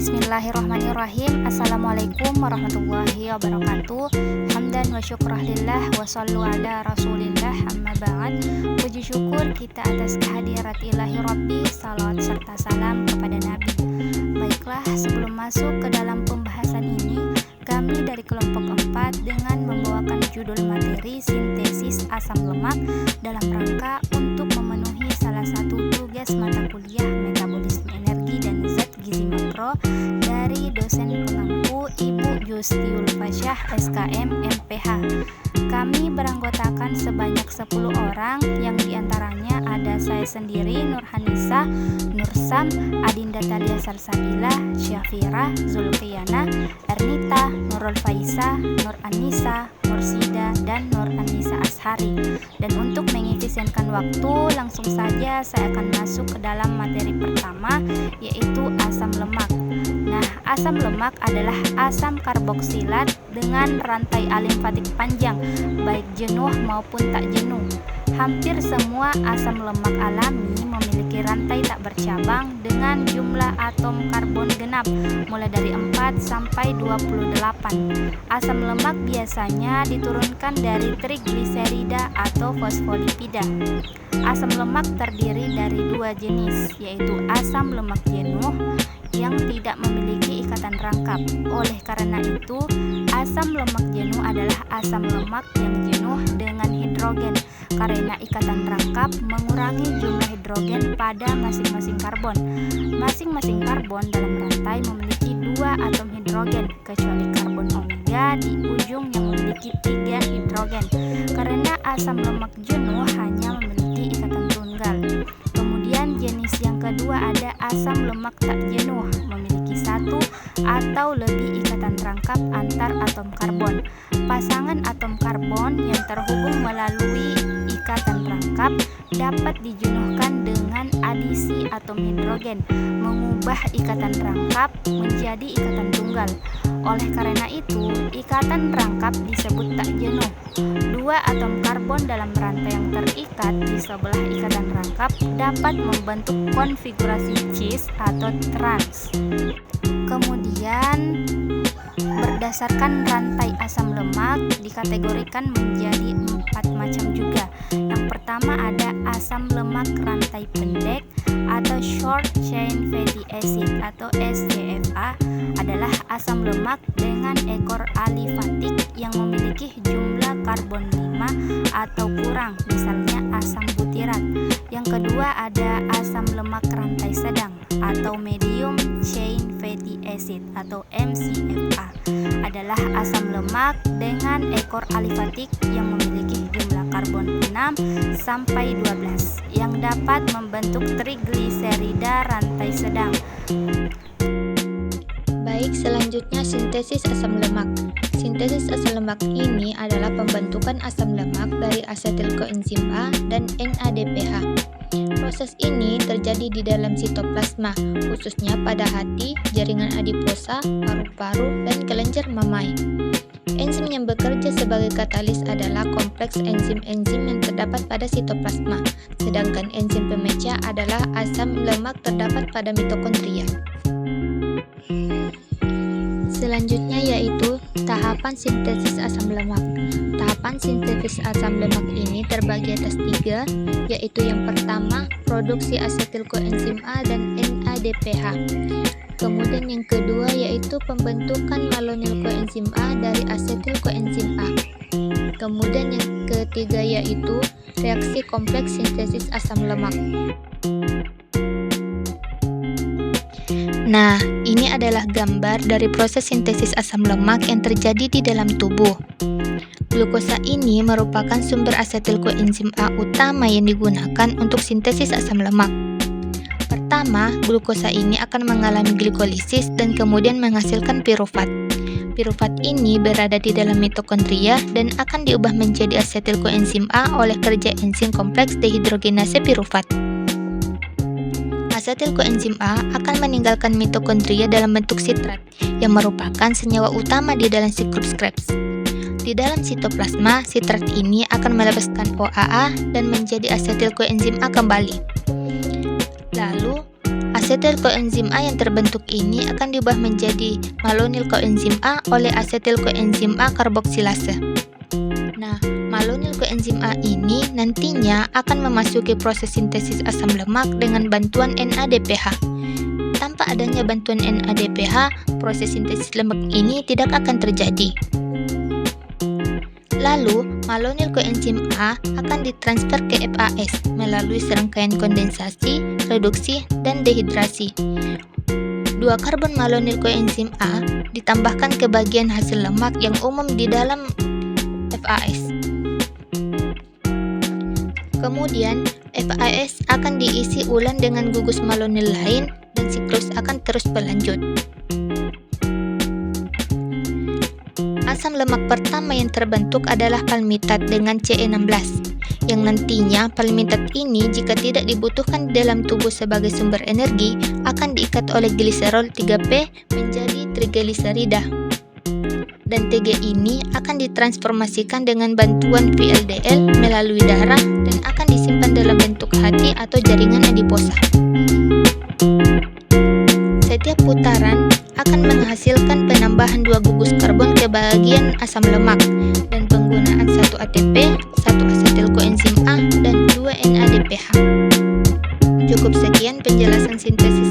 Bismillahirrahmanirrahim. Assalamualaikum warahmatullahi wabarakatuh. Hamdan wa syukrah lillah wa sallu ala rasulillah, amma ba'd. Puji syukur kita atas kehadirat ilahi Rabbi, salawat serta salam kepada Nabi. Baiklah, sebelum masuk ke dalam pembahasan ini, kami dari kelompok 4 dengan membawakan judul materi sintesis asam lemak dalam rangka untuk memenuhi salah satu tugas mata kuliah metabolisme energi dan zat gizi makro dari dosen pengampu Ibu Justiul Fasyah SKM MPH. Kami beranggotakan sebanyak 10 orang yang diantaranya ada saya sendiri, Nurhanisa, Nursam, Adinda Talia Salsabila, Syafira, Zulkiyana, Ernita, Nurul Faisa, Nur Anissa, Mursida, dan Nur Anissa Ashari. Dan untuk mengefisienkan waktu, langsung saja saya akan masuk ke dalam materi pertama, yaitu asam lemak. Nah, asam lemak adalah asam karboksilat dengan rantai alimfatik panjang, baik jenuh maupun tak jenuh. Hampir semua asam lemak alami memiliki rantai tak bercabang dengan jumlah atom karbon genap mulai dari 4 sampai 28. Asam lemak biasanya diturunkan dari trigliserida atau fosfolipida. Asam lemak terdiri dari 2 jenis, yaitu asam lemak jenuh yang tidak memiliki ikatan rangkap. Oleh karena itu, asam lemak jenuh adalah asam lemak yang jenuh dengan hidrogen karena ikatan rangkap mengurangi jumlah hidrogen pada masing-masing karbon. Masing-masing karbon dalam rantai memiliki 2 atom hidrogen, kecuali karbon omega di ujung yang memiliki 3 hidrogen. Karena asam lemak jenuh hanya memiliki ikatan tunggal. Kemudian jenis yang kedua ada asam lemak tak jenuh, memiliki 1 atau lebih ikatan rangkap antar atom karbon. Pasangan atom karbon yang terhubung melalui ikatan rangkap dapat dijenuhkan dengan adisi atom hidrogen, mengubah ikatan rangkap menjadi ikatan tunggal. Oleh karena itu, ikatan rangkap disebut tak jenuh. 2 atom karbon dalam rantai yang terikat di sebelah ikatan rangkap dapat membentuk konfigurasi cis atau trans. Kemudian, berdasarkan rantai asam lemak dikategorikan menjadi 4 macam juga. Yang pertama ada asam lemak rantai pendek atau short chain fatty acid atau SCFA, adalah asam lemak dengan ekor alifatik yang memiliki jumlah karbon 5 atau kurang, misalnya asam butirat. Yang kedua ada asam lemak rantai sedang atau medium chain fatty acid atau MCFA, adalah asam lemak dengan ekor alifatik yang memiliki jumlah karbon 6 sampai 12 yang dapat membentuk trigliserida rantai sedang. Baik, selanjutnya sintesis asam lemak. Sintesis asam lemak ini adalah pembentukan asam lemak dari asetil koenzim A dan NADPH. Proses ini terjadi di dalam sitoplasma, khususnya pada hati, jaringan adiposa, paru-paru, dan kelenjar mamai. Enzim yang bekerja sebagai katalis adalah kompleks enzim-enzim yang terdapat pada sitoplasma, sedangkan enzim pemecah adalah asam lemak terdapat pada mitokondria. Selanjutnya yaitu tahapan sintesis asam lemak. Tahapan sintesis asam lemak ini terbagi atas 3, yaitu yang pertama produksi asetil koenzim A dan NADPH. Kemudian yang kedua yaitu pembentukan malonyl koenzim A dari asetil koenzim A. Kemudian yang ketiga yaitu reaksi kompleks sintesis asam lemak. Nah, ini adalah gambar dari proses sintesis asam lemak yang terjadi di dalam tubuh. Glukosa ini merupakan sumber asetil koenzim A utama yang digunakan untuk sintesis asam lemak. Pertama, glukosa ini akan mengalami glikolisis dan kemudian menghasilkan pirufat. Pirufat ini berada di dalam mitokondria dan akan diubah menjadi asetil koenzim A oleh kerja enzim kompleks dehidrogenase pirufat. Asetil koenzim A akan meninggalkan mitokondria dalam bentuk sitrat, yang merupakan senyawa utama di dalam siklus Krebs. Di dalam sitoplasma, sitrat ini akan melepaskan OAA dan menjadi asetil koenzim A kembali. Lalu, Asetil koenzim A yang terbentuk ini akan diubah menjadi malonyl koenzim A oleh asetil koenzim A karboksilase. Nah, malonyl koenzim A ini nantinya akan memasuki proses sintesis asam lemak dengan bantuan NADPH. Tanpa adanya bantuan NADPH, proses sintesis lemak ini tidak akan terjadi. Lalu, malonyl koenzim A akan ditransfer ke FAS melalui serangkaian kondensasi, reduksi, dan dehidrasi. 2 karbon malonyl koenzim A ditambahkan ke bagian hasil lemak yang umum di dalam FAS. Kemudian, FAS akan diisi ulang dengan gugus malonyl lain dan siklus akan terus berlanjut. Asam lemak pertama yang terbentuk adalah palmitat dengan Ce16, yang nantinya palmitat ini jika tidak dibutuhkan dalam tubuh sebagai sumber energi akan diikat oleh gliserol 3P menjadi trigliserida. Dan TG ini akan ditransformasikan dengan bantuan VLDL melalui darah dan akan disimpan dalam bentuk hati atau jaringan adiposa. Setiap putaran akan menghasilkan penambahan 2 gugus karbon ke bagian asam lemak dan penggunaan 1 ATP, 1 asetil koenzim A, dan 2 NADPH. Cukup sekian penjelasan sintesis